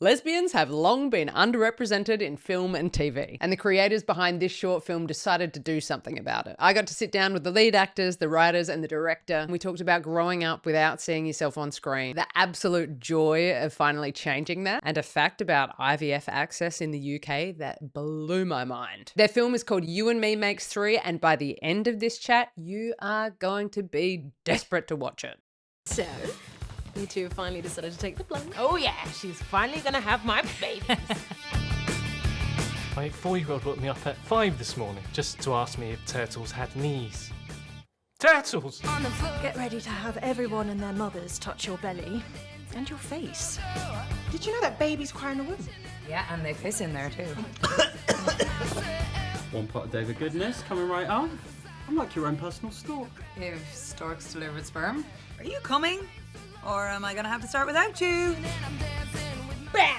Lesbians have long been underrepresented in film and TV, and the creators behind this short film decided to do something about it. I got to sit down with the lead actors, the writers, and the director, and we talked about growing up without seeing yourself on screen, the absolute joy of finally changing that, and a fact about IVF access in the UK that blew my mind. Their film is called You and Me Makes Three, and by the end of this chat, you are going to be desperate to watch it. So, you two have finally decided to take the plunge. Oh yeah, she's finally gonna have my babies. My 4-year-old woke me up at 5 this morning just to ask me if turtles had knees. Turtles! Get ready to have everyone and their mothers touch your belly and your face. Did you know that babies cry in the womb? Yeah, and they piss in there too. One pot of David goodness coming right up. I'm like your own personal store. If storks delivered sperm. Are you coming? Or am I gonna have to start without you? Bam!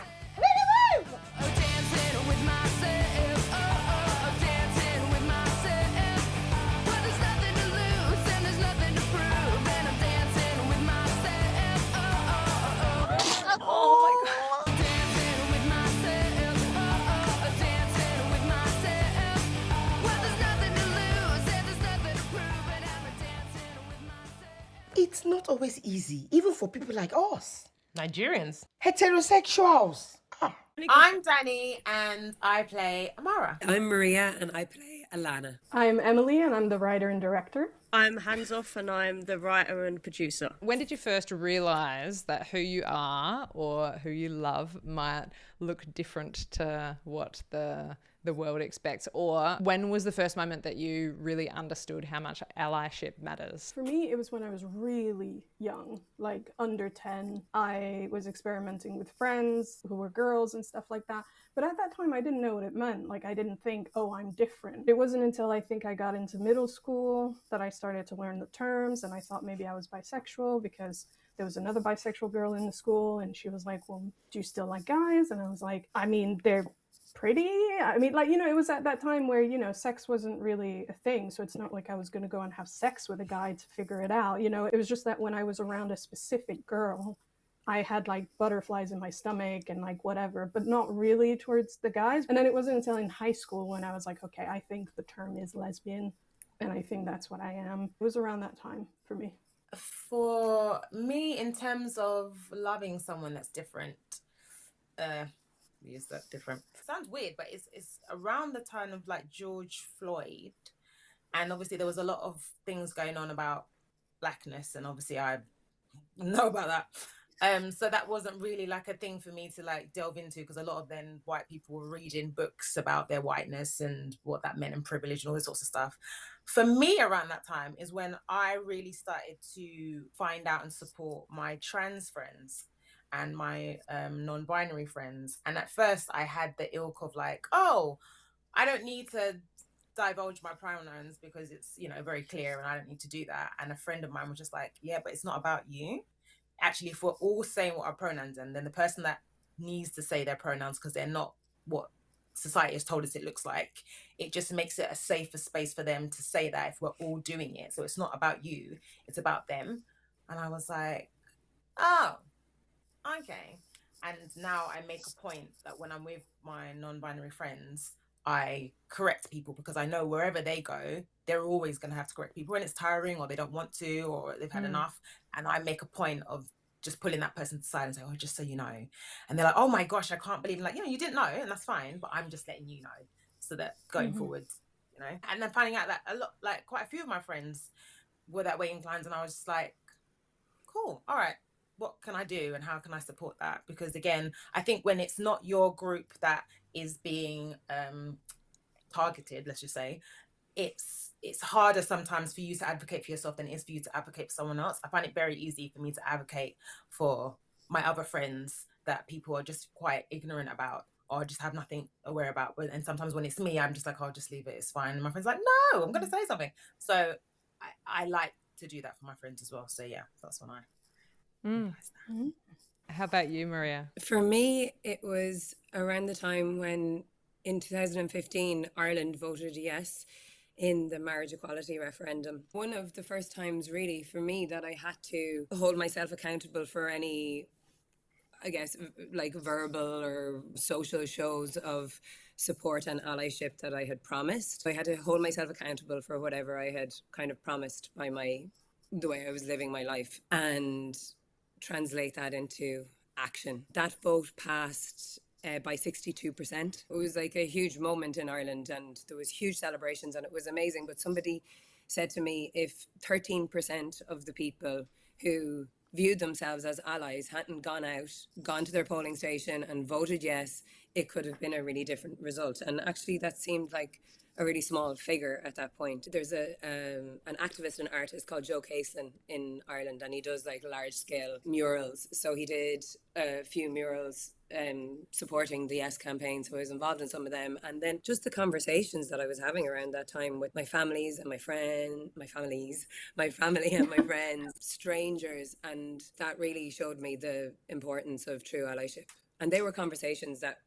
It's not always easy, even for people like us. Nigerians. Heterosexuals. I'm Danny and I play Amara. I'm Maria and I play Alana. I'm Emmalie and I'm the writer and director. I'm Hansof and I'm the writer and producer. When did you first realise that who you are or who you love might look different to what the world expects? Or when was the first moment that you really understood how much allyship matters? For me, it was when I was really young, like under 10. I was experimenting with friends who were girls and stuff like that. But at that time, I didn't know what it meant. Like, I didn't think, oh, I'm different. It wasn't until I think I got into middle school that I started to learn the terms, and I thought maybe I was bisexual because there was another bisexual girl in the school, and she was like, well, do you still like guys? And I was like, I mean, they're pretty. I mean, like, you know, it was at that time where, you know, sex wasn't really a thing. So it's not like I was going to go and have sex with a guy to figure it out. You know, it was just that when I was around a specific girl, I had like butterflies in my stomach and like whatever, but not really towards the guys. And then it wasn't until in high school when I was like, okay, I think the term is lesbian and I think that's what I am. It was around that time for me. For me, in terms of loving someone that's different, use that different. Sounds weird, but it's around the time of like George Floyd. And obviously there was a lot of things going on about blackness, and obviously I know about that. So that wasn't really like a thing for me to like delve into, because a lot of then white people were reading books about their whiteness and what that meant and privilege and all this sorts of stuff. For me, around that time is when I really started to find out and support my trans friends and my non-binary friends. And at first I had the ilk of like, oh, I don't need to divulge my pronouns because it's, you know, very clear and I don't need to do that. And a friend of mine was just like, yeah, but it's not about you. Actually, if we're all saying what our pronouns are, and then the person that needs to say their pronouns because they're not what society has told us it looks like, it just makes it a safer space for them to say that if we're all doing it. So it's not about you, it's about them. And I was like, oh, okay. And now I make a point that when I'm with my non-binary friends, I correct people, because I know wherever they go, they're always going to have to correct people when it's tiring or they don't want to or they've had enough. And I make a point of just pulling that person to the side and saying, oh, just so you know. And they're like, oh my gosh, I can't believe, like, you know, you didn't know, and that's fine, but I'm just letting you know so that going forward, you know. And then finding out that a lot, like quite a few of my friends were that way inclined, and I was just like, cool, all right, what can I do and how can I support that? Because again, I think when it's not your group that is being targeted, let's just say, it's harder sometimes for you to advocate for yourself than it is for you to advocate for someone else. I find it very easy for me to advocate for my other friends that people are just quite ignorant about or just have nothing aware about. And sometimes when it's me, I'm just like, oh, just leave it, it's fine. And my friend's like, no, I'm going to say something. So I like to do that for my friends as well. So yeah, that's when I... How about you, Maria? For me, it was around the time when in 2015, Ireland voted yes in the marriage equality referendum. One of the first times really for me that I had to hold myself accountable for any I guess, like verbal or social shows of support and allyship that I had promised. I had to hold myself accountable for whatever I had kind of promised by the way I was living my life, and translate that into action. That vote passed by 62%. It was like a huge moment in Ireland, and there was huge celebrations, and it was amazing. But somebody said to me, if 13% of the people who viewed themselves as allies hadn't gone out, gone to their polling station and voted yes, it could have been a really different result. And actually that seemed like a really small figure at that point. There's an activist and artist called Joe Caselin in Ireland, and he does like large scale murals. So he did a few murals supporting the Yes campaign, so I was involved in some of them. And then just the conversations that I was having around that time with my family and my friends, strangers, and that really showed me the importance of true allyship. And they were conversations that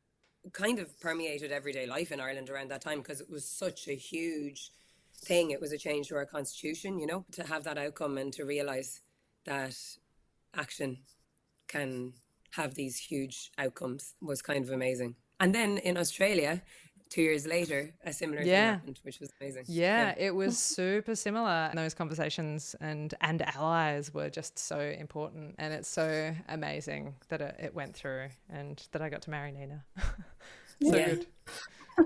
kind of permeated everyday life in Ireland around that time, because it was such a huge thing. It was a change to our constitution, you know, to have that outcome and to realise that action can have these huge outcomes was kind of amazing. And then in Australia, 2 years later, a similar thing happened, which was amazing. Yeah, it was super similar. Those conversations and allies were just so important, and it's so amazing that it went through and that I got to marry Nina. Good.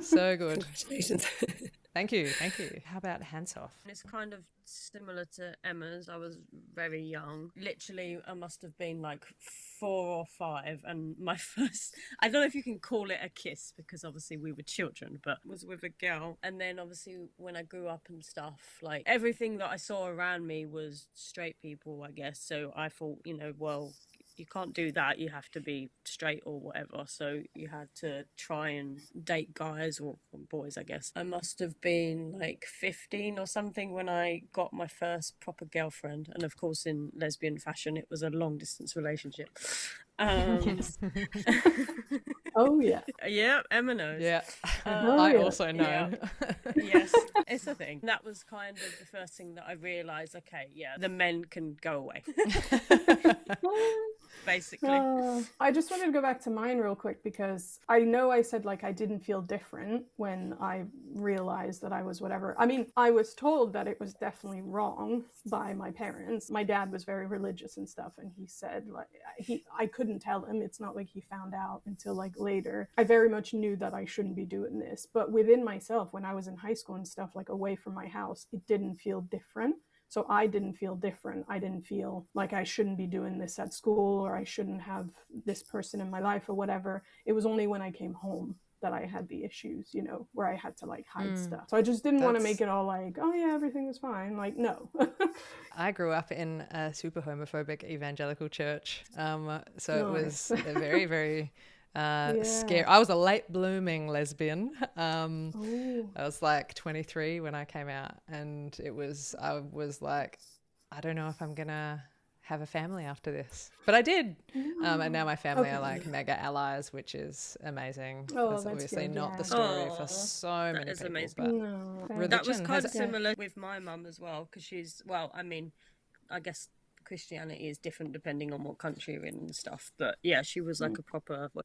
So good. Congratulations. Thank you. How about Hansof? It's kind of similar to Emma's. I was very young. Literally, I must have been like 4 or 5, and my first, I don't know if you can call it a kiss, because obviously we were children, but was with a girl. And then obviously when I grew up and stuff, like everything that I saw around me was straight people, I guess. So I thought, you know, well, you can't do that, you have to be straight or whatever. So you had to try and date guys or boys, I guess. I must have been like 15 or something when I got my first proper girlfriend, and of course in lesbian fashion it was a long distance relationship. Yes. Oh yeah. Yeah, Emma knows. Yeah. I also know. Yes, it's a thing. That was kind of the first thing that I realised, okay, yeah, the men can go away. Basically. I just wanted to go back to mine real quick, because I know I said like I didn't feel different when I realized that I was whatever. I mean, I was told that it was definitely wrong by my parents. My dad was very religious and stuff, and he said like I couldn't tell him. It's not like he found out until like later. I very much knew that I shouldn't be doing this, but within myself, when I was in high school and stuff, like away from my house, it didn't feel different. So I didn't feel different. I didn't feel like I shouldn't be doing this at school, or I shouldn't have this person in my life or whatever. It was only when I came home that I had the issues, you know, where I had to like hide stuff. So I just didn't want to make it all like, oh yeah, everything was fine. Like, no. I grew up in a super homophobic evangelical church. So it was a very, very scary. I was a late blooming lesbian. I was like 23 when I came out, and I was like, I don't know if I'm gonna have a family after this, but I did. And now my family are like mega allies, which is amazing. That's obviously not the story for so many people. Amazing. But that was kind of similar with my mum as well, because she's, well, I mean, I guess Christianity is different depending on what country you're in and stuff, but yeah, she was like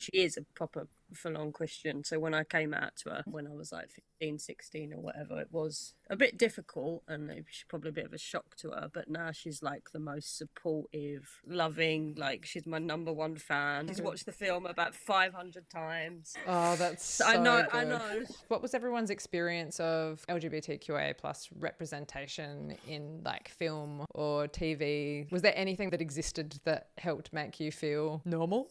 she is a proper full-on Christian. So when I came out to her when I was like 15, 16 or whatever, it was a bit difficult, and it was probably a bit of a shock to her, but now she's like the most supportive, loving, like she's my number one fan. She's watched the film about 500 times. Oh, that's so I know. What was everyone's experience of LGBTQIA plus representation in like film or TV? Was there anything that existed that helped make you feel normal,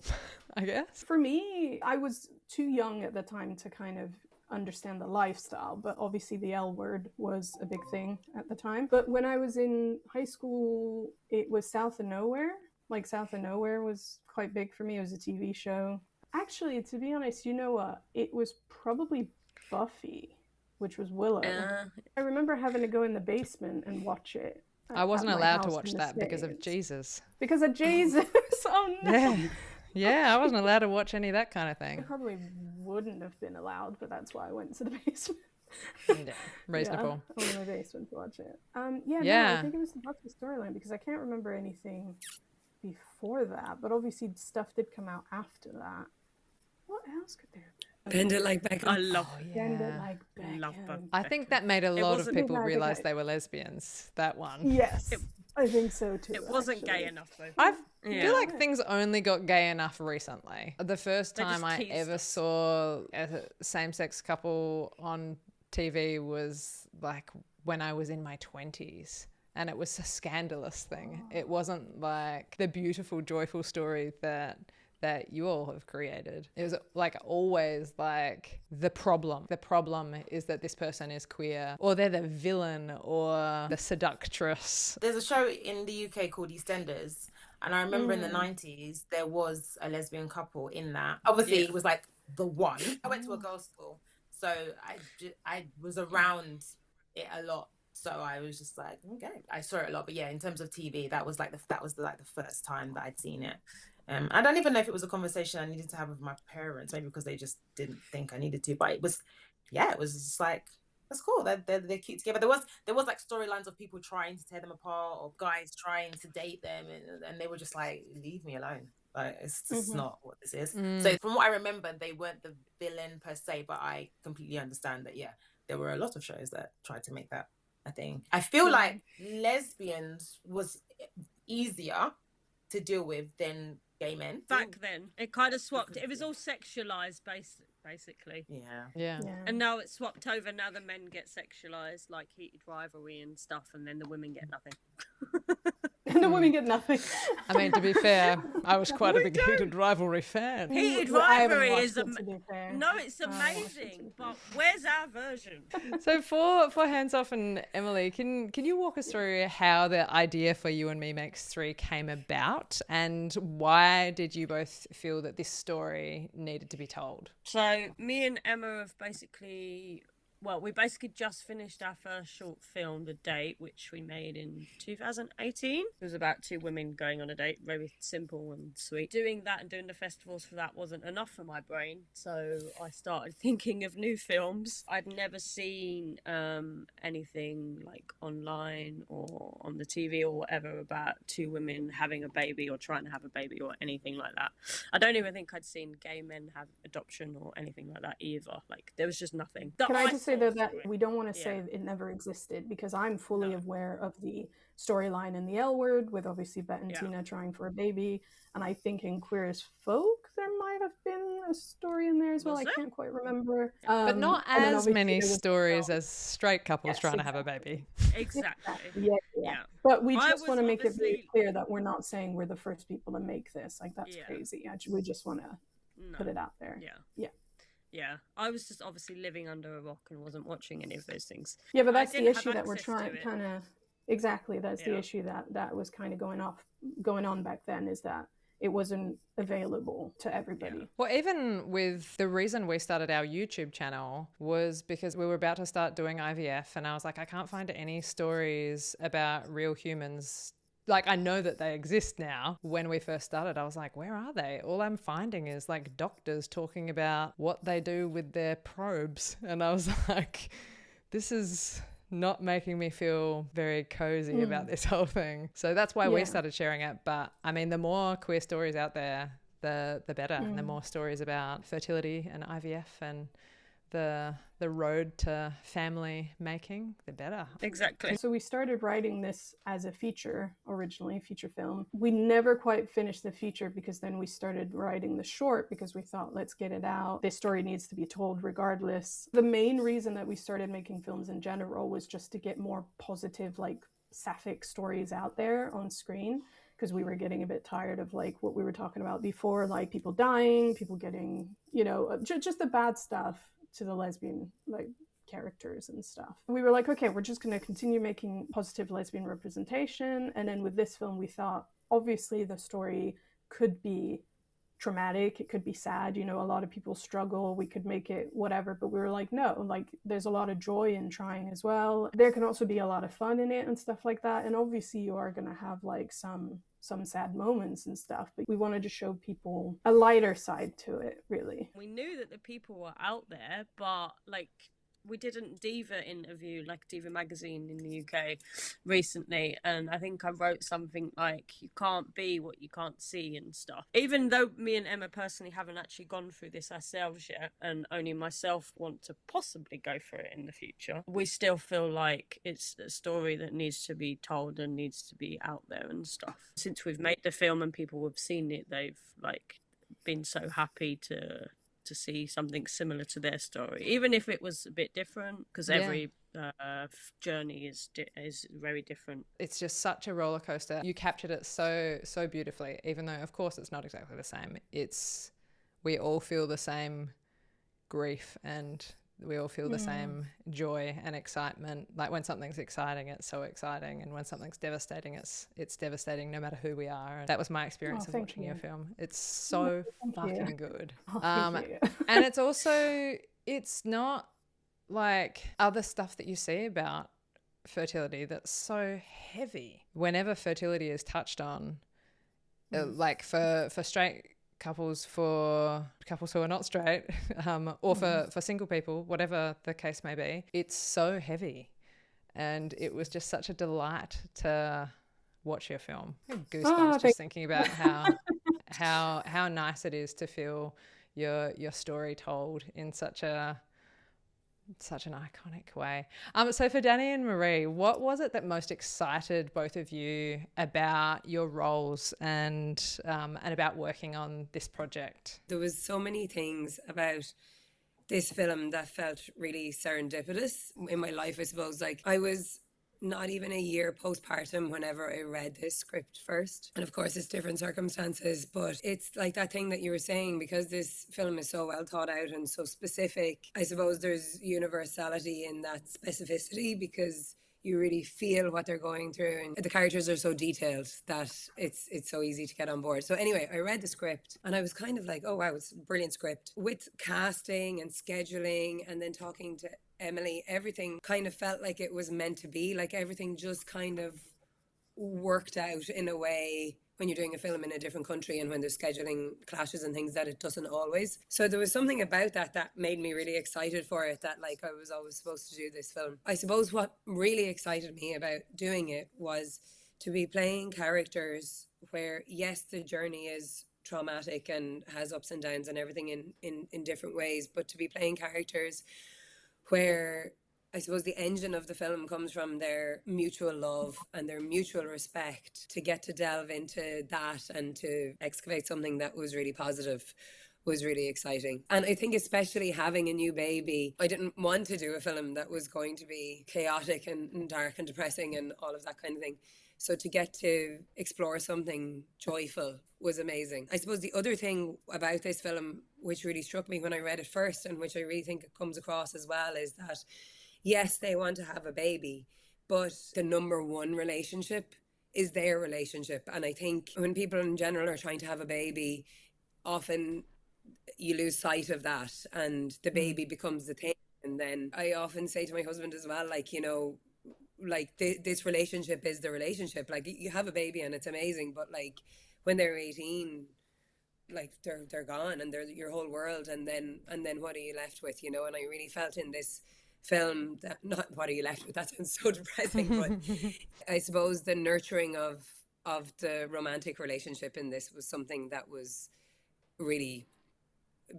I guess? For me, I was too young at the time to kind of understand the lifestyle, but obviously the L word was a big thing at the time. But when I was in high school, it was South of Nowhere. Like South of Nowhere was quite big for me. It was a TV show. Actually, to be honest, you know what? It was probably Buffy, which was Willow. I remember having to go in the basement and watch it. I wasn't allowed to watch that because of Jesus. Because of Jesus? Oh no. Yeah, I wasn't allowed to watch any of that kind of thing. I probably wouldn't have been allowed, but that's why I went to the basement. Yeah, reasonable. I went to my basement to watch it. No, I think it was the Buffy storyline, because I can't remember anything before that, but obviously stuff did come out after that. What else could there be? Bend It Like Beckham. I love Bend It Like love Beckham. I think that made a lot of wasn't- people No, I think realize I- they were lesbians, that one. Yes, I think so too. It wasn't gay actually. enough though. I Yeah. feel like things only got gay enough recently. The first They time just I teased ever us. saw a same-sex couple on TV was like when I was in my 20s. And it was a scandalous thing. It wasn't like the beautiful, joyful story that you all have created. It was like always like the problem. The problem is that this person is queer, or they're the villain, or the seductress. There's a show in the UK called EastEnders, and I remember in the 90s there was a lesbian couple in that. Obviously, it was like the one. I went to a girls' school, so I was around it a lot. So I was just like, okay, I saw it a lot. But yeah, in terms of TV, that was the first time that I'd seen it. I don't even know if it was a conversation I needed to have with my parents, maybe because they just didn't think I needed to. But it was just like, that's cool. They're cute together. There was like storylines of people trying to tear them apart, or guys trying to date them, and they were just like, leave me alone. Like, it's just not what this is. So from what I remember, they weren't the villain per se, but I completely understand that. Yeah, there were a lot of shows that tried to make that a thing. I feel like lesbians was easier to deal with than gay men. Back then, it kind of swapped. It was all sexualized, basically. Yeah. And now it's swapped over. Now the men get sexualized, like heated rivalry and stuff, and then the women get nothing. And the women get nothing. I mean, to be fair, I was quite a big heated rivalry fan. Heated Well, I haven't rivalry watched is it, to be fair. no, it's amazing. But where's our version? So for Hansof and Emmalie, can you walk us through how the idea for You and Me Makes Three came about, and why did you both feel that this story needed to be told? So me and Emma have basically we basically just finished our first short film, The Date, which we made in 2018. It was about two women going on a date, very simple and sweet. Doing that and doing the festivals for that wasn't enough for my brain, so I started thinking of new films. I'd never seen anything like online or on the TV or whatever about two women having a baby or trying to have a baby or anything like that. I don't even think I'd seen gay men have adoption or anything like that either. Like, there was just nothing. Can I just say though that we don't want to say it never existed, because I'm fully aware of the storyline in the L Word with obviously Bet and Tina trying for a baby, and I think in Queer as Folk there might have been a story in there as well. I can't quite remember, but not as many stories as straight couples trying to have a baby. Exactly. Yeah. But we just want to make it very clear that we're not saying we're the first people to make this. Like, that's crazy. We just want to put it out there. Yeah, I was just obviously living under a rock and wasn't watching any of those things. Yeah, but that's the issue that we're trying kind of exactly. That's the issue that was kind of going on back then, is that it wasn't available to everybody. Well, even with the reason we started our YouTube channel was because we were about to start doing IVF, and I was like, I can't find any stories about real humans. Like, I know that they exist now. When we first started, I was like, where are they? All I'm finding is like doctors talking about what they do with their probes. And I was like, this is not making me feel very cozy about this whole thing. So that's why we started sharing it. But I mean, the more queer stories out there, the better. And the more stories about fertility and IVF and the road to family making, the better. Exactly. So we started writing this as a feature film. We never quite finished the feature, because then we started writing the short, because we thought, let's get it out. This story needs to be told regardless. The main reason that we started making films in general was just to get more positive, like, Sapphic stories out there on screen, because we were getting a bit tired of like what we were talking about before, like people dying, people getting, just the bad stuff to the lesbian like characters and stuff. We were like, okay, we're just going to continue making positive lesbian representation. And then with this film, we thought, obviously the story could be traumatic, it could be sad, a lot of people struggle, we could make it whatever, but we were like, no, like, there's a lot of joy in trying as well. There can also be a lot of fun in it and stuff like that, and obviously you are going to have like some sad moments and stuff, but we wanted to show people a lighter side to it, really. We knew that the people were out there, but like, we did a Diva interview, like Diva magazine in the UK recently, and I think I wrote something like, you can't be what you can't see and stuff. Even though me and Emma personally haven't actually gone through this ourselves yet, and only myself want to possibly go through it in the future, we still feel like it's a story that needs to be told and needs to be out there and stuff. Since we've made the film and people have seen it, they've like been so happy to see something similar to their story, even if it was a bit different, because every journey is very different. It's just such a roller coaster. You captured it so beautifully, even though of course it's not exactly the same. We all feel the same grief, and we all feel the same joy and excitement. Like when something's exciting, it's so exciting, and when something's devastating, it's devastating no matter who we are. And that was my experience of watching your film. It's so fucking good. And it's also, it's not like other stuff that you see about fertility that's so heavy. Whenever fertility is touched on, like for straight couples, for couples who are not straight, or for single people, whatever the case may be, it's so heavy. And it was just such a delight to watch your film. I have goosebumps just thinking about how nice it is to feel your story told in such an iconic way. So for Danny and Marie, what was it that most excited both of you about your roles and about working on this project? There was so many things about this film that felt really serendipitous in my life, I suppose. Like, I was not even a year postpartum whenever I read this script first. And of course, it's different circumstances, but it's like that thing that you were saying, because this film is so well thought out and so specific, I suppose there's universality in that specificity, because you really feel what they're going through, and the characters are so detailed that it's so easy to get on board. So anyway, I read the script and I was kind of like, oh wow, it's a brilliant script. With casting and scheduling and then talking to Emmalie, everything kind of felt like it was meant to be. Like everything just kind of worked out in a way when you're doing a film in a different country and when there's scheduling clashes and things that it doesn't always. So there was something about that made me really excited for it, that like I was always supposed to do this film. I suppose what really excited me about doing it was to be playing characters where, yes, the journey is traumatic and has ups and downs and everything in different ways, but to be playing characters where I suppose the engine of the film comes from their mutual love and their mutual respect. To get to delve into that and to excavate something that was really positive was really exciting. And I think especially having a new baby, I didn't want to do a film that was going to be chaotic and dark and depressing and all of that kind of thing. So to get to explore something joyful was amazing. I suppose the other thing about this film, which really struck me when I read it first, and which I really think it comes across as well, is that yes, they want to have a baby, but the number one relationship is their relationship. And I think when people in general are trying to have a baby, often you lose sight of that and the baby becomes the thing. And then I often say to my husband as well, like, you know, like this relationship is the relationship. Like you have a baby and it's amazing, but like when they're 18, like they're gone and they're your whole world. And then what are you left with, you know? And I really felt in this film that, not what are you left with, that sounds so depressing, but I suppose the nurturing of the romantic relationship in this was something that was really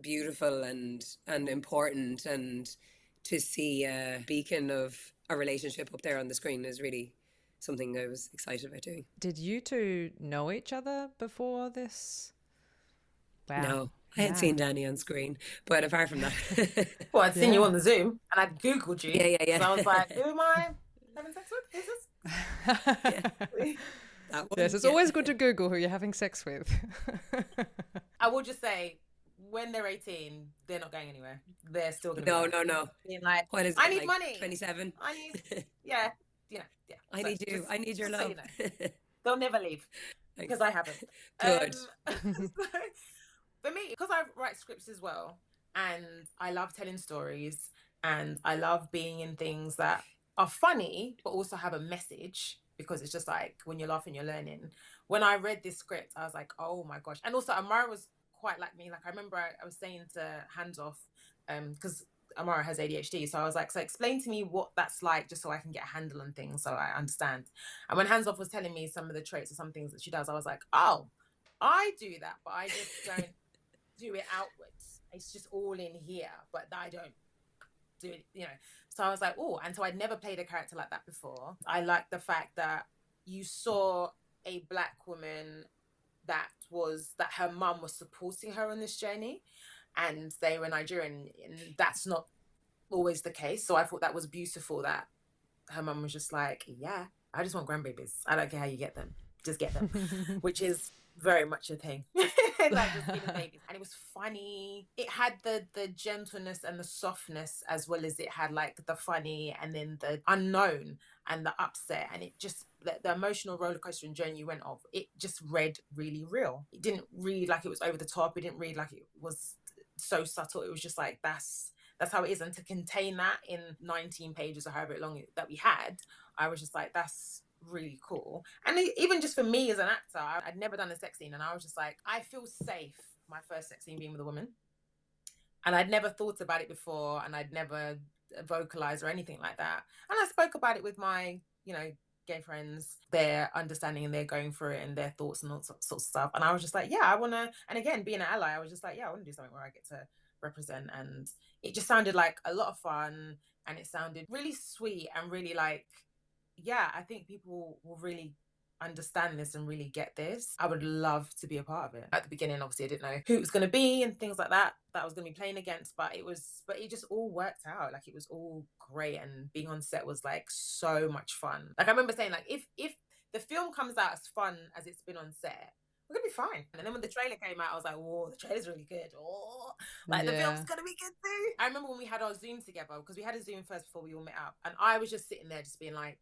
beautiful and important, and to see a beacon of a relationship up there on the screen is really something I was excited about doing. Did you two know each other before this? Wow. No, I had seen Danny on screen, but apart from that, well, I'd seen you on the Zoom and I'd Googled you. Yeah. So I was like, who am I having sex with? Who's this? Yes, it's always good to Google who you're having sex with. I will just say, when they're 18, they're not going anywhere. They're still going No. to being like, What is it, I need like money. 27. I need, yeah. I need you. Just, I need your love. so you know, they'll never leave because I haven't. Good. So, for me, because I write scripts as well, and I love telling stories, and I love being in things that are funny but also have a message, because it's just like when you're laughing, you're learning. When I read this script, I was like, oh my gosh. And also Amara was quite like me. Like I remember I was saying to Hansof, because Amara has ADHD. So I was like, so explain to me what that's like, just so I can get a handle on things, so I understand. And when Hansof was telling me some of the traits or some things that she does, I was like, oh, I do that, but I just don't do it outwards. It's just all in here, but I don't do it, you know. So I was like, oh, and so I'd never played a character like that before. I like the fact that you saw a Black woman that her mum was supporting her on this journey, and they were Nigerian, and that's not always the case. So I thought that was beautiful that her mum was just like, yeah, I just want grandbabies. I don't care how you get them, just get them, which is very much a thing. Like just giving babies. And it was funny. It had the gentleness and the softness, as well as it had like the funny and then the unknown and the upset, and it just the emotional roller coaster and journey you went off, it just read really real. It didn't read like it was over the top. It didn't read like it was so subtle. It was just like that's how it is. And to contain that in 19 pages or however long that we had, I was just like, that's really cool. And even just for me as an actor, I'd never done a sex scene, and I was just like, I feel safe, my first sex scene being with a woman, and I'd never thought about it before, and I'd never vocalized or anything like that. And I spoke about it with my, you know, gay friends, their understanding, and they're going through it and their thoughts and all sorts of stuff. And I was just like, yeah, I want to, and again, being an ally, I was just like, yeah, I want to do something where I get to represent. And it just sounded like a lot of fun, and it sounded really sweet and really like, yeah, I think people will really understand this and really get this. I would love to be a part of it. At the beginning, obviously, I didn't know who it was going to be and things like that I was going to be playing against, but it just all worked out. Like, it was all great, and being on set was like so much fun. Like, I remember saying, like, if the film comes out as fun as it's been on set, we're gonna be fine. And then when the trailer came out, I was like, whoa, the trailer's really good. Oh, like, the film's gonna be good too. I remember when we had our Zoom together, because we had a Zoom first before we all met up, and I was just sitting there just being like,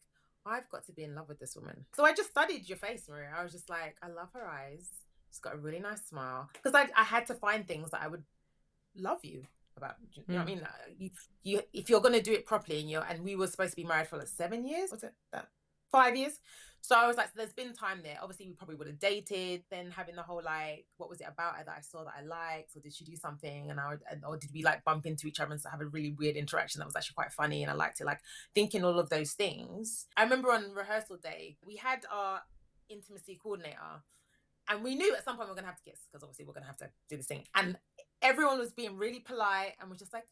I've got to be in love with this woman. So I just studied your face, Maria. I was just like, I love her eyes. She's got a really nice smile. Because I had to find things that I would love you about. You know what I mean? You if you're going to do it properly, and we were supposed to be married for like 7 years. Was it that? 5 years? So I was like, so there's been time there. Obviously, we probably would have dated. Then having the whole, like, what was it about her that I saw that I liked? Or did she do something? Or did we like bump into each other and have a really weird interaction that was actually quite funny and I liked it? Like, thinking all of those things. I remember on rehearsal day, we had our intimacy coordinator, and we knew at some point we were going to have to kiss, because obviously we're going to have to do this thing. And everyone was being really polite and was just like,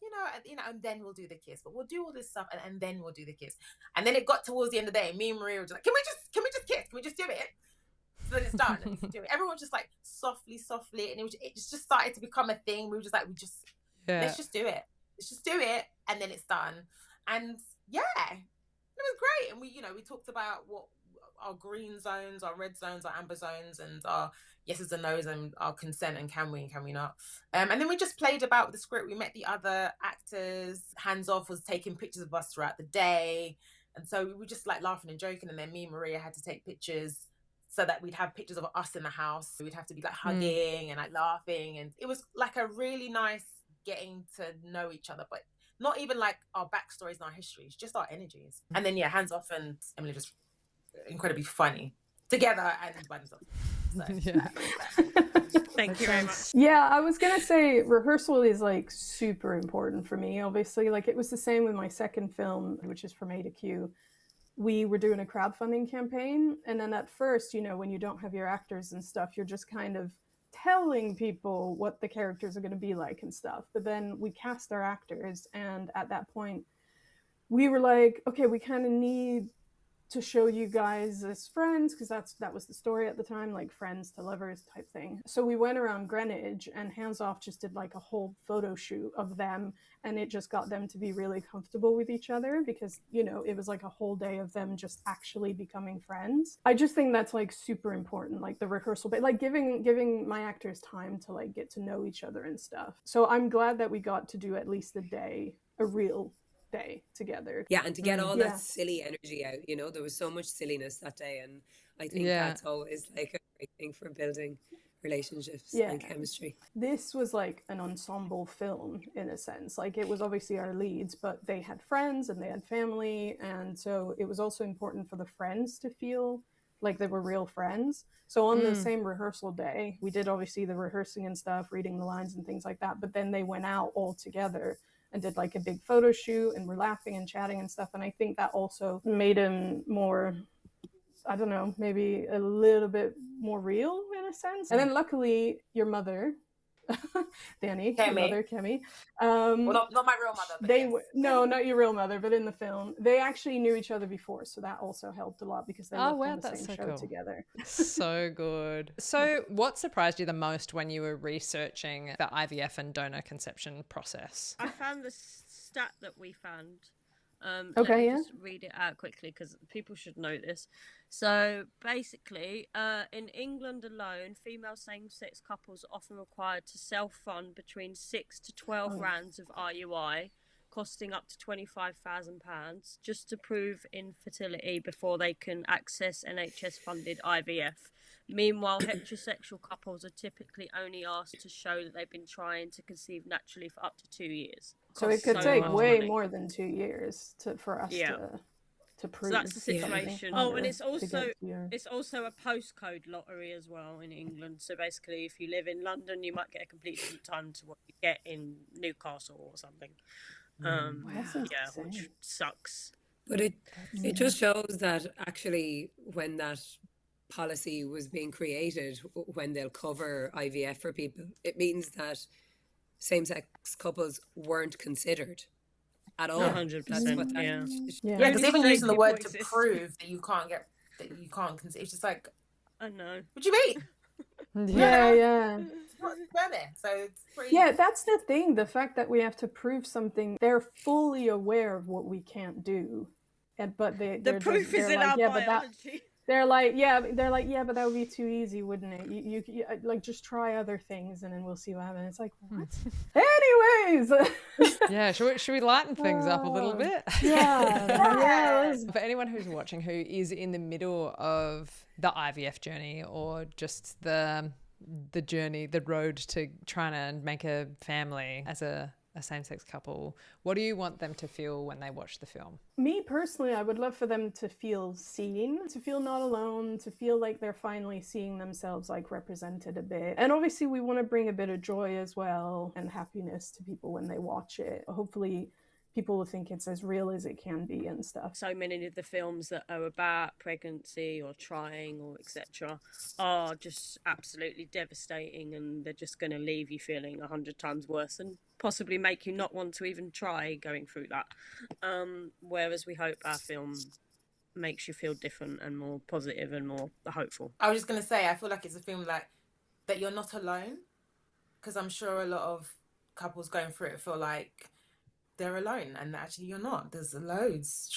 and then we'll do the kiss, but we'll do all this stuff and then we'll do the kiss. And then it got towards the end of the day, me and Maria were just like, can we just kiss? Can we just do it? So then it's done, and we do it. Everyone was just like softly, and it just started to become a thing. We were just like, let's just do it. Let's just do it, and then it's done. And yeah, it was great. And we talked about what our green zones, our red zones, our amber zones, and our yeses and nos, and our consent, and can we not. And then we just played about with the script. We met the other actors. Hansof was taking pictures of us throughout the day, and so we were just like laughing and joking. And then me and Maria had to take pictures so that we'd have pictures of us in the house. We'd have to be like hugging and like laughing, and it was like a really nice getting to know each other, but not even like our backstories and our histories, just our energies. And then Hansof and Emmalie just incredibly funny together and by themselves. So. Thank you very much. Yeah, I was gonna say rehearsal is like super important for me. Obviously, like it was the same with my second film, which is From A to Q. We were doing a crowdfunding campaign, and then at first, when you don't have your actors and stuff, you're just kind of telling people what the characters are going to be like and stuff. But then we cast our actors, and at that point, we were like, okay, we kind of need to show you guys as friends, because that was the story at the time, like friends to lovers type thing. So we went around Greenwich, and Hansof just did like a whole photo shoot of them, and it just got them to be really comfortable with each other, because it was like a whole day of them just actually becoming friends. I just think that's like super important, like the rehearsal, but like giving my actors time to like get to know each other and stuff. So I'm glad that we got to do at least a real day together. Yeah, and to get all that silly energy out, there was so much silliness that day, and I think that's always like a great thing for building relationships and chemistry. This was like an ensemble film in a sense. Like, it was obviously our leads, but they had friends and they had family, and so it was also important for the friends to feel like they were real friends. So on the same rehearsal day, we did obviously the rehearsing and stuff, reading the lines and things like that, but then they went out all together and did like a big photo shoot, and we're laughing and chatting and stuff. And I think that also made him more, I don't know, maybe a little bit more real in a sense. And then luckily your mother, Danny, your mother, Kemi. Well, not my real mother. But They yes. no, not your real mother, but in the film, they actually knew each other before, so that also helped a lot because they worked on the same show together. So good. So, what surprised you the most when you were researching the IVF and donor conception process? I found the stat that we found. Okay, let me just read it out quickly because people should know this. So basically, in England alone, female same-sex couples are often required to self-fund between 6 to 12 rounds of IUI, costing up to £25,000, just to prove infertility before they can access NHS-funded IVF. Meanwhile, heterosexual couples are typically only asked to show that they've been trying to conceive naturally for up to 2 years. So it could take way more than 2 years for us to prove. So that's the situation. Oh, and it's also a postcode lottery as well in England. So basically, if you live in London, you might get a completely different time to what you get in Newcastle or something. Which sucks. But it just shows that actually when that policy was being created, when they'll cover IVF for people, it means that same-sex couples weren't considered at all. 100%. Because even using the word to prove that you can't conceive, it's just like, I know. What do you mean? Yeah. So it's pretty... Yeah, that's the thing. The fact that we have to prove something, they're fully aware of what we can't do, but the proof is in our biology. They're like, but that would be too easy, wouldn't it? You like just try other things and then we'll see what happens. It's like, what? Anyways. Yeah, should we lighten things up a little bit? Yeah. For anyone who's watching who is in the middle of the IVF journey or just the journey, the road to trying to make a family as a same-sex couple, what do you want them to feel when they watch the film? Me personally, I would love for them to feel seen, to feel not alone, to feel like they're finally seeing themselves like represented a bit. And obviously we want to bring a bit of joy as well and happiness to people when they watch it. Hopefully people will think it's as real as it can be and stuff. So many of the films that are about pregnancy or trying or etc. are just absolutely devastating, and they're just going to leave you feeling 100 times worse and possibly make you not want to even try going through that. Whereas we hope our film makes you feel different and more positive and more hopeful. I was just going to say, I feel like it's a film like that you're not alone, because I'm sure a lot of couples going through it feel like they're alone, and actually you're not. There's loads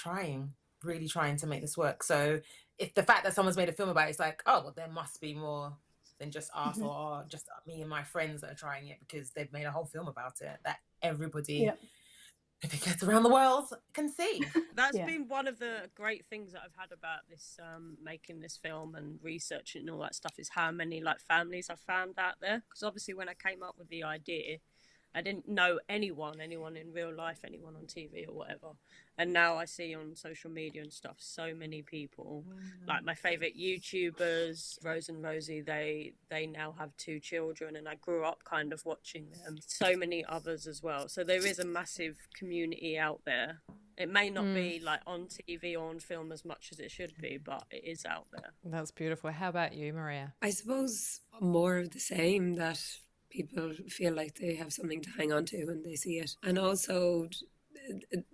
really trying to make this work. So if the fact that someone's made a film about it, it's like, oh, well, there must be more than just us or just me and my friends that are trying it, because they've made a whole film about it that everybody, if it gets around the world, can see. That's been one of the great things that I've had about this, making this film and researching and all that stuff, is how many like families I've found out there. Because obviously when I came up with the idea, I didn't know anyone in real life, anyone on TV or whatever. And now I see on social media and stuff, so many people, like my favourite YouTubers, Rose and Rosie, they now have 2 children, and I grew up kind of watching them. So many others as well. So there is a massive community out there. It may not be like on TV or on film as much as it should be, but it is out there. That's beautiful. How about you, Maria? I suppose more of the same, that people feel like they have something to hang on to when they see it. And also,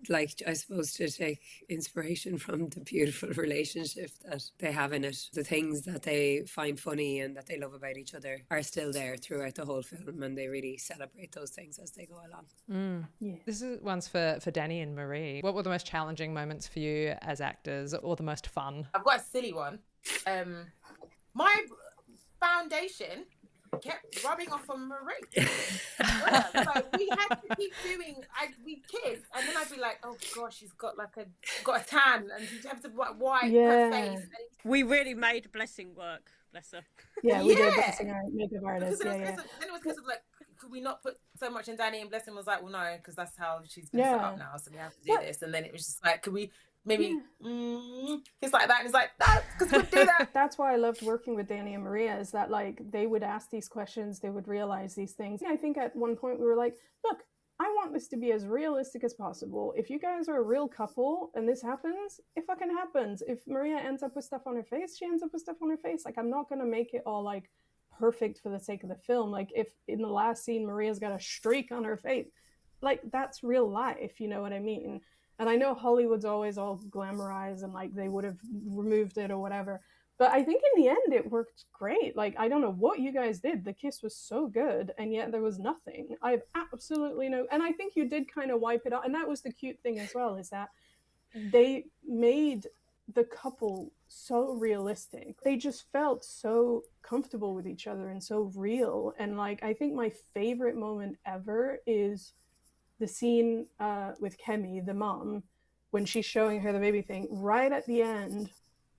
like, I suppose to take inspiration from the beautiful relationship that they have in it. The things that they find funny and that they love about each other are still there throughout the whole film, and they really celebrate those things as they go along. This is one's for Danny and Marie. What were the most challenging moments for you as actors, or the most fun? I've got a silly one. My foundation kept rubbing off on Marie. So we had to keep doing, we kissed, and then I'd be like, oh gosh, she's got a tan, and she'd have to wipe her face. We really made Blessing work, bless her. Yeah, we did Blessing, our makeup artist. Then it was because of like, could we not put so much in Danny, and Blessing was like, well no, because that's how she's been set up now, so we have to do this. And then it was just like, could we maybe it's like that, and it's like, no, because we do that. That's why I loved working with Danny and Maria, is that like they would ask these questions, they would realize these things. I think at one point we were like, look, I want this to be as realistic as possible. If you guys are a real couple and this happens, it fucking happens. If Maria ends up with stuff on her face, she ends up with stuff on her face. Like, I'm not gonna make it all like perfect for the sake of the film. Like, if in the last scene Maria's got a streak on her face, like, that's real life, you know what I mean? And I know Hollywood's always all glamorized and like they would have removed it or whatever, but I think in the end it worked great. Like, I don't know what you guys did. The kiss was so good, and yet there was nothing. I have absolutely no... And I think you did kind of wipe it out. And that was the cute thing as well, is that they made the couple so realistic. They just felt so comfortable with each other and so real. And like, I think my favorite moment ever is the scene with Kemi, the mom, when she's showing her the baby thing. Right at the end,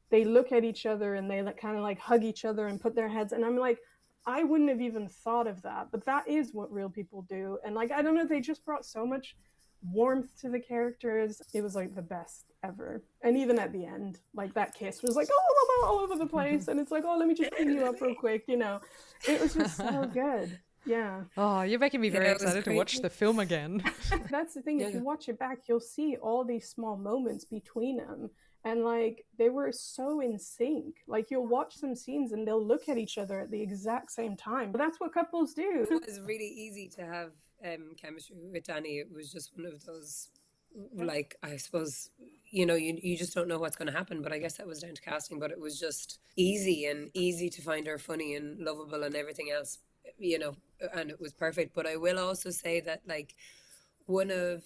they look at each other and they like kind of like hug each other and put their heads, and I'm like, I wouldn't have even thought of that, but that is what real people do. And like, I don't know, they just brought so much warmth to the characters. It was like the best ever. And even at the end, like that kiss was like all over the place, and it's like, oh, let me just clean you up real quick, you know. It was just so good. Yeah. Oh, you're making me very excited to watch the film again. That's the thing. If you watch it back, you'll see all these small moments between them. And like, they were so in sync. Like, you'll watch some scenes and they'll look at each other at the exact same time. But that's what couples do. It was really easy to have chemistry with Danny. It was just one of those, like, I suppose, you know, you just don't know what's going to happen. But I guess that was down to casting. But it was just easy to find her funny and lovable and everything else, you know, and it was perfect. But I will also say that, like, one of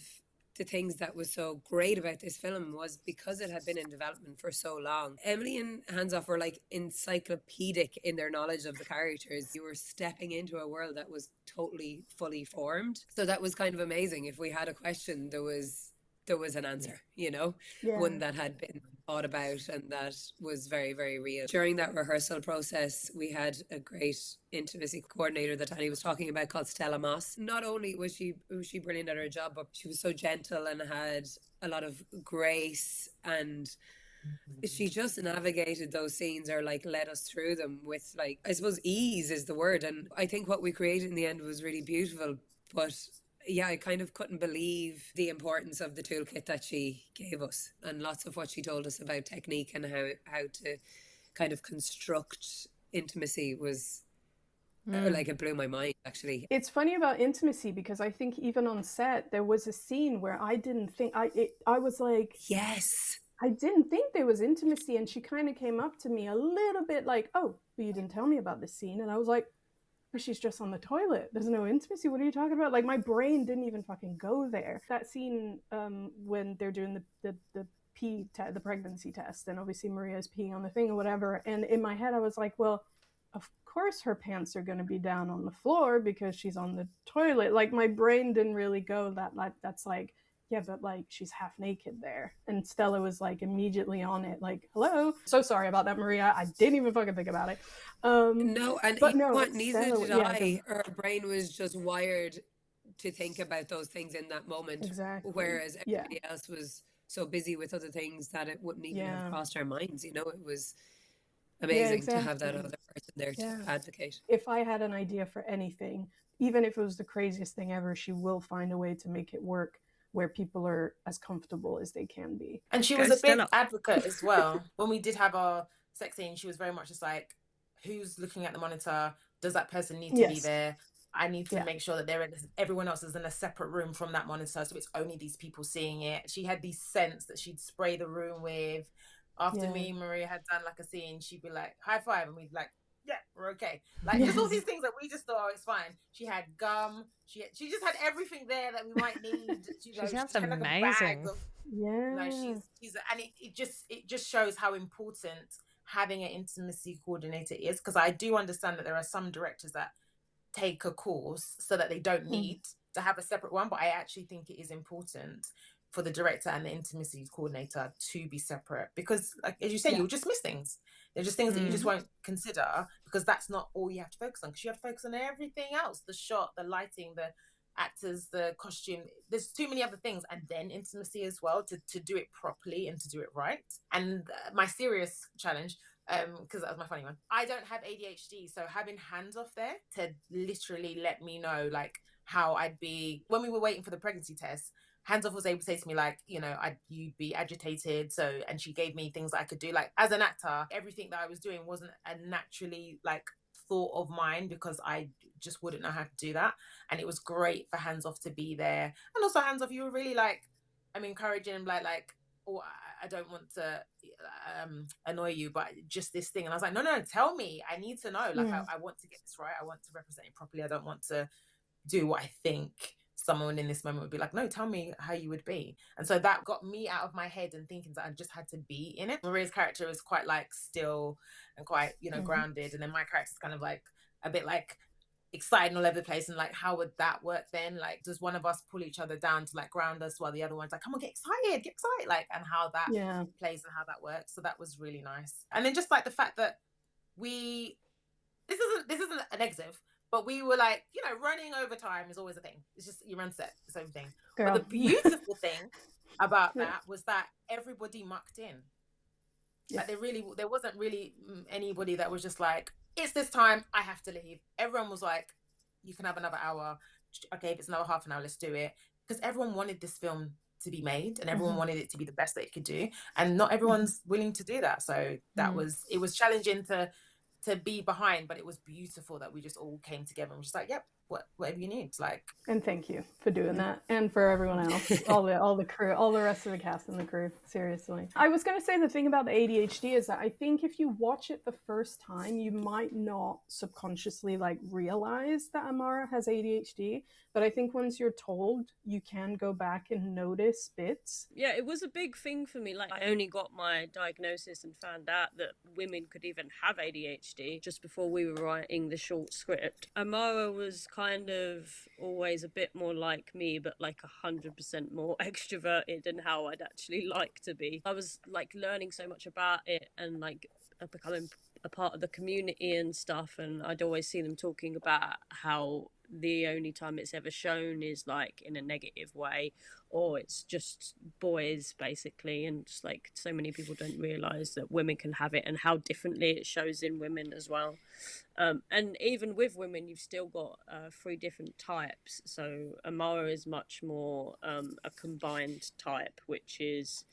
the things that was so great about this film was because it had been in development for so long. Emmalie and Hansof were like encyclopedic in their knowledge of the characters. You were stepping into a world that was totally fully formed. So that was kind of amazing. If we had a question, there was an answer, you know, one that had been thought about and that was very, very real. During that rehearsal process, we had a great intimacy coordinator that Annie was talking about called Stella Moss. Not only was she brilliant at her job, but she was so gentle and had a lot of grace, and she just navigated those scenes, or like led us through them with, like, I suppose ease is the word. And I think what we created in the end was really beautiful. But yeah, I kind of couldn't believe the importance of the toolkit that she gave us, and lots of what she told us about technique and how to kind of construct intimacy was like, it blew my mind, actually. It's funny about intimacy because I think even on set there was a scene where I didn't think I was like, yes, I didn't think there was intimacy, and she kind of came up to me a little bit like, oh, but you didn't tell me about this scene. And I was like, but she's just on the toilet. There's no intimacy. What are you talking about? Like, my brain didn't even fucking go there. That scene when they're doing the pregnancy test, and obviously Maria's peeing on the thing or whatever. And in my head, I was like, well, of course her pants are going to be down on the floor because she's on the toilet. Like, my brain didn't really go that, like, that's like, yeah, but like, she's half naked there. And Stella was like immediately on it, like, hello. So sorry about that, Maria. I didn't even fucking think about it. No, and you know what, neither did I. Her brain was just wired to think about those things in that moment. Exactly. Whereas everybody else was so busy with other things that it wouldn't even have crossed our minds. You know, it was amazing to have that other person there to advocate. If I had an idea for anything, even if it was the craziest thing ever, she will find a way to make it work where people are as comfortable as they can be. And she was a big advocate as well. When we did have our sex scene, she was very much just like, who's looking at the monitor? Does that person need to be there? I need to make sure that everyone else is in a separate room from that monitor, so it's only these people seeing it. She had these scents that she'd spray the room with. After me and Maria had done like a scene, she'd be like, high five, and we'd like, yeah, we're okay. Like, there's all these things that we just thought, oh, it's fine. She had gum. She just had everything there that we might need. You know, she sounds kind amazing. Of, no, she's and it just shows how important having an intimacy coordinator is, because I do understand that there are some directors that take a course so that they don't need to have a separate one, but I actually think it is important for the director and the intimacy coordinator to be separate, because, like, as you say, you'll just miss things. There's just things that you just won't consider, because that's not all you have to focus on, because you have to focus on everything else: the shot, the lighting, the actors, the costume. There's too many other things, and then intimacy as well, to do it properly and to do it right. And my serious challenge, because that was my funny one, I don't have ADHD, so having Hansof there to literally let me know, like, how I'd be when we were waiting for the pregnancy test. Hansof was able to say to me, like, you know, you'd be agitated. So, and she gave me things that I could do. Like, as an actor, everything that I was doing wasn't a naturally, like, thought of mine because I just wouldn't know how to do that. And it was great for Hansof to be there. And also, Hansof, you were really, like, I'm encouraging him, like, oh, I don't want to annoy you, but just this thing. And I was like, no, tell me. I need to know. Like, I want to get this right. I want to represent it properly. I don't want to do what I think someone in this moment would be like, no, tell me how you would be. And so that got me out of my head and thinking that I just had to be in it. Maria's character is quite like still and quite, you know, grounded. And then my character's kind of like a bit like excited all over the place. And like, how would that work then? Like, does one of us pull each other down to like ground us while the other one's like, come on, get excited, like, and how that plays and how that works. So that was really nice. And then just like the fact that this isn't a negative, but we were like, you know, running over time is always a thing. It's just, you run set, it's everything. But the beautiful thing about that was that everybody mucked in. Like there wasn't really anybody that was just like, it's this time, I have to leave. Everyone was like, you can have another hour. Okay, if it's another half an hour, let's do it. Because everyone wanted this film to be made and everyone wanted it to be the best that it could do. And not everyone's willing to do that. So that it was challenging to be behind, but it was beautiful that we just all came together and was just like, yep, whatever you need. Like, and thank you for doing that, and for everyone else, all the crew, all the rest of the cast and the crew. Seriously, I was going to say the thing about the ADHD is that I think if you watch it the first time, you might not subconsciously like realize that Amara has ADHD. But I think once you're told, you can go back and notice bits. Yeah, it was a big thing for me. Like, I only got my diagnosis and found out that women could even have ADHD just before we were writing the short script. Amara was kind of always a bit more like me, but like 100% more extroverted than how I'd actually like to be. I was like learning so much about it and like becoming a part of the community and stuff, and I'd always see them talking about how the only time it's ever shown is like in a negative way, or it's just boys basically, and just like so many people don't realize that women can have it and how differently it shows in women as well. And even with women, you've still got 3 different types. So Amara is much more a combined type, which is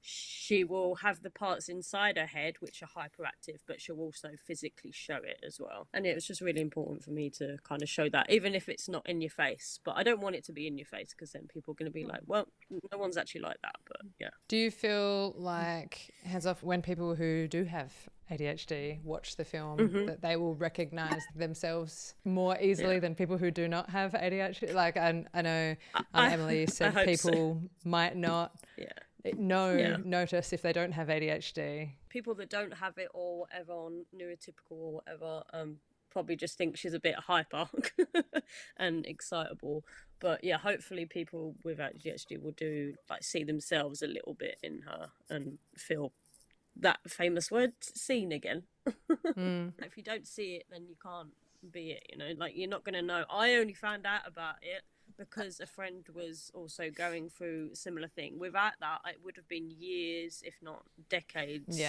she will have the parts inside her head which are hyperactive, but she'll also physically show it as well. And it was just really important for me to kind of show that, even if it's not in your face. But I don't want it to be in your face, because then people are going to be like, well, no one's actually like that. But yeah. Do you feel like, hands off, when people who do have ADHD watch the film, that they will recognize themselves more easily than people who do not have ADHD? Like, I know Emmalie said people might not notice if they don't have ADHD. People that don't have it or whatever, on neurotypical or whatever, probably just think she's a bit hyper and excitable. But yeah, hopefully people with ADHD will see themselves a little bit in her and feel that famous word, seen again. If you don't see it, then you can't be it, you know, like you're not going to know. I only found out about it because a friend was also going through a similar thing. Without that, it would have been years, if not decades.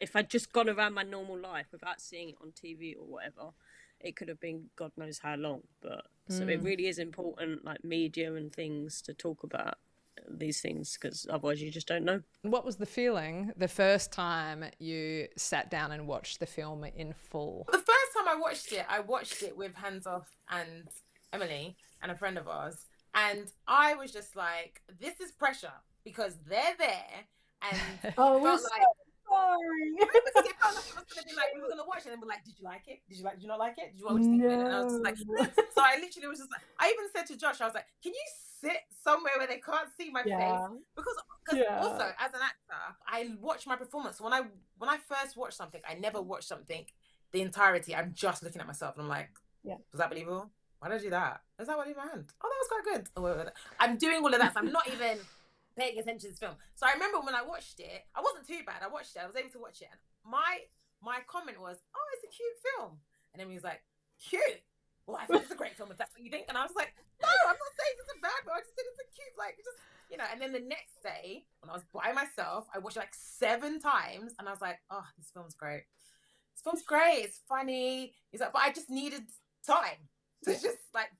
If I'd just gone around my normal life without seeing it on TV or whatever, it could have been God knows how long. But so it really is important, like media and things, to talk about these things, because otherwise you just don't know. What was the feeling the first time you sat down and watched the film in full? The first time I watched it with Hansof and Emmalie and a friend of ours, and I was just like, this is pressure, because they're there, and sorry. Because it felt like it was going to be like, we were going to watch it and be like, did you like it? Did you not like it? Did you want to think of it? And I was just like, so I literally was just like, I even said to Josh, I was like, can you sit somewhere where they can't see my face? Because also, as an actor, I watch my performance. When I first watch something, I never watch something the entirety. I'm just looking at myself and I'm like, was that believable? Why did I do that? Is that what I did in my hand? Oh, that was quite good. Oh, I'm doing all of that, so I'm not even paying attention to this film. So I remember when I watched it, I wasn't too bad. I watched it. I was able to watch it. And my comment was, oh, it's a cute film. And then he was like, cute? Well, I think it's a great film if that's what you think. And I was like, no, I'm not saying it's a bad film. I just think it's a cute, like, just, you know. And then the next day, when I was by myself, I watched it like 7 times. And I was like, oh, this film's great. This film's great. It's funny. It's like, but I just needed time to just like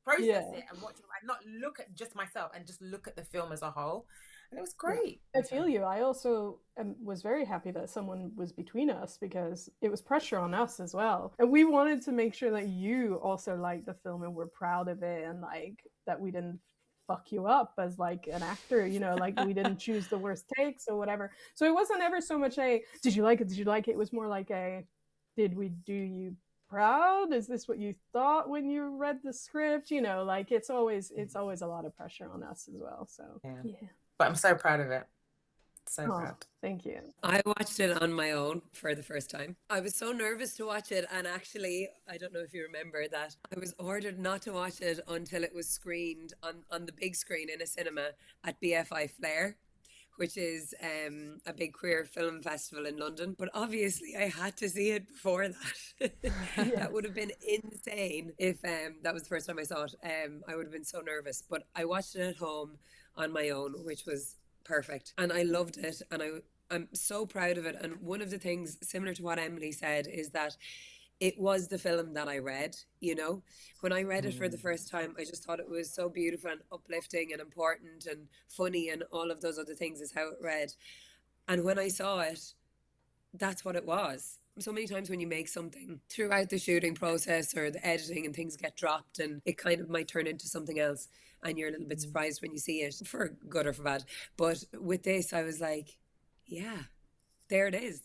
process it and watch it and not look at just myself and just look at the film as a whole. And it was great. I feel you. I also was very happy that someone was between us because it was pressure on us as well. And we wanted to make sure that you also liked the film and were proud of it, and like that we didn't fuck you up as like an actor, you know, like we didn't choose the worst takes or whatever. So it wasn't ever so much a did you like it? Did you like it? It was more like a did we do you proud? Is this what you thought when you read the script? You know, like it's always a lot of pressure on us as well. So yeah. But I'm so proud of it. So proud. Thank you. I watched it on my own for the first time. I was so nervous to watch it, and actually, I don't know if you remember that I was ordered not to watch it until it was screened on the big screen in a cinema at BFI Flair, which is a big queer film festival in London. But obviously I had to see it before that. That would have been insane if that was the first time I saw it. I would have been so nervous. But I watched it at home on my own, which was perfect. And I loved it. And I'm so proud of it. And one of the things, similar to what Emmalie said, is that it was the film that I read, you know. When I read it for the first time, I just thought it was so beautiful and uplifting and important and funny and all of those other things is how it read. And when I saw it, that's what it was. So many times when you make something throughout the shooting process or the editing and things get dropped and it kind of might turn into something else and you're a little bit surprised when you see it, for good or for bad. But with this, I was like, yeah, there it is.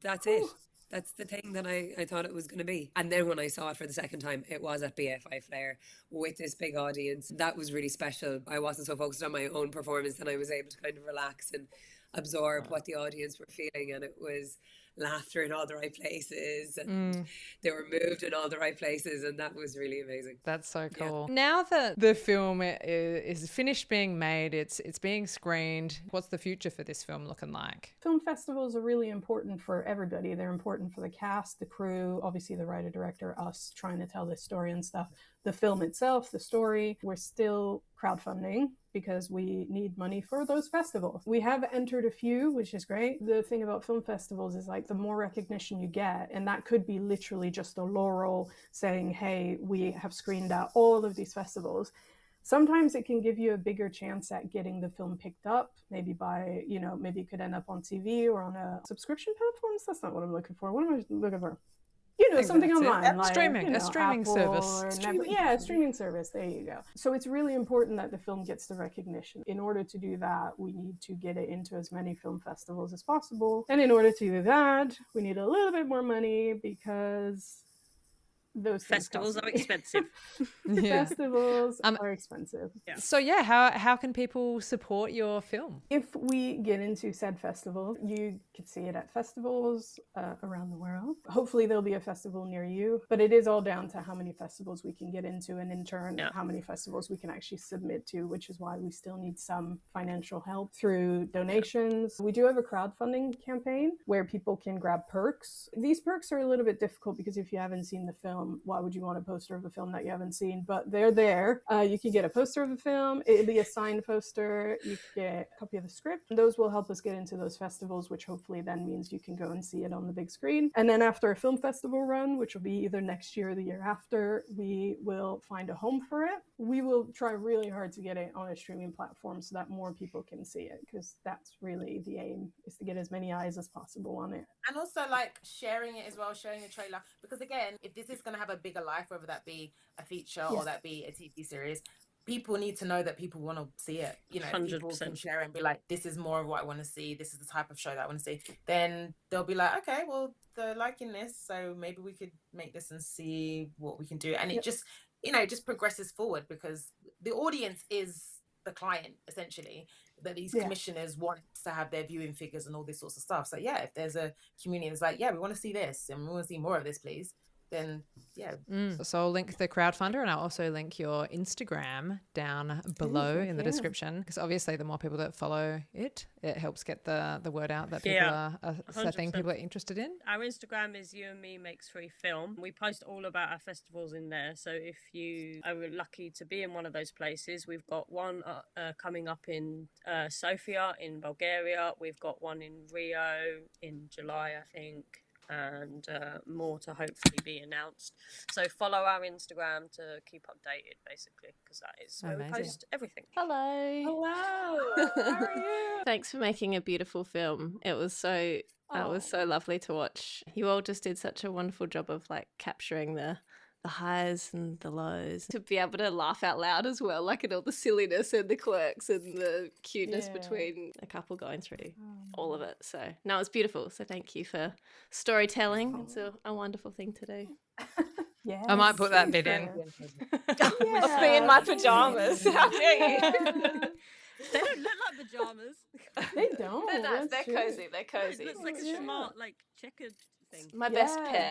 That's it. That's the thing that I thought it was going to be. And then when I saw it for the second time, it was at BFI Flair with this big audience. That was really special. I wasn't so focused on my own performance and I was able to kind of relax and absorb what the audience were feeling. And it was laughter in all the right places and they were moved in all the right places, and that was really amazing. That's so cool. Now that the film is finished being made, it's being screened, what's the future for this film looking like? Film festivals are really important for everybody. They're important for the cast, the crew, obviously the writer, director, us trying to tell this story and stuff. The film itself, the story, we're still crowdfunding because we need money for those festivals. We have entered a few, which is great. The thing about film festivals is like the more recognition you get, and that could be literally just a laurel saying, hey, we have screened at all of these festivals. Sometimes it can give you a bigger chance at getting the film picked up, maybe by, you know, maybe it could end up on TV or on a subscription platforms. That's not what I'm looking for. What am I looking for? You know, something online, like, streaming, you know, a streaming Apple service. A streaming service. There you go. So it's really important that the film gets the recognition. In order to do that, we need to get it into as many film festivals as possible. And in order to do that, we need a little bit more money because those festivals are expensive. Festivals are expensive. So how can people support your film? If we get into said festivals, you could see it at festivals around the world. Hopefully there'll be a festival near you, but it is all down to how many festivals we can get into and in turn how many festivals we can actually submit to, which is why we still need some financial help through donations. We do have a crowdfunding campaign where people can grab perks. These perks are a little bit difficult because if you haven't seen the film, why would you want a poster of a film that you haven't seen? But they're there. You can get a poster of the film. It'll be a signed poster. You can get a copy of the script. And those will help us get into those festivals, which hopefully then means you can go and see it on the big screen. And then after a film festival run, which will be either next year or the year after, we will find a home for it. We will try really hard to get it on a streaming platform so that more people can see it, because that's really the aim, is to get as many eyes as possible on it. And also like sharing it as well, sharing the trailer, because again, if this is going to have a bigger life, whether that be a feature or that be a TV series, people need to know that people want to see it. You know, 100%. People can share and be like, this is more of what I want to see, this is the type of show that I want to see. Then they'll be like, okay, well, they're liking this, so maybe we could make this and see what we can do. And it just, you know, just progresses forward, because the audience is the client essentially, that these commissioners want to have their viewing figures and all this sorts of stuff. So if there's a community that's like, we want to see this and we want to see more of this, please, then So I'll link the crowdfunder, and I'll also link your Instagram down below in the description, because obviously the more people that follow it helps get the word out that people are a thing people are interested in. Our Instagram is You and Me Makes Free Film. We post all about our festivals in there, so if you are lucky to be in one of those places, we've got one coming up in Sofia in Bulgaria. We've got one in Rio in July, I think. and more to hopefully be announced. So follow our Instagram to keep updated, basically, because that is where we post everything. Hello. Hello. How are you? Thanks for making a beautiful film. It was so lovely to watch. You all just did such a wonderful job of like capturing the highs and the lows. To be able to laugh out loud as well, like at all the silliness and the quirks and the cuteness between a couple going through all of it. So no, it's beautiful. So thank you for storytelling. It's a wonderful thing to do. Yeah, I might put that bit in. With me in my pajamas. How dare you? They don't look like pajamas. They don't. They're nice. They're true. cozy. They're cozy. It looks like a smart, like checkered thing. My best pair.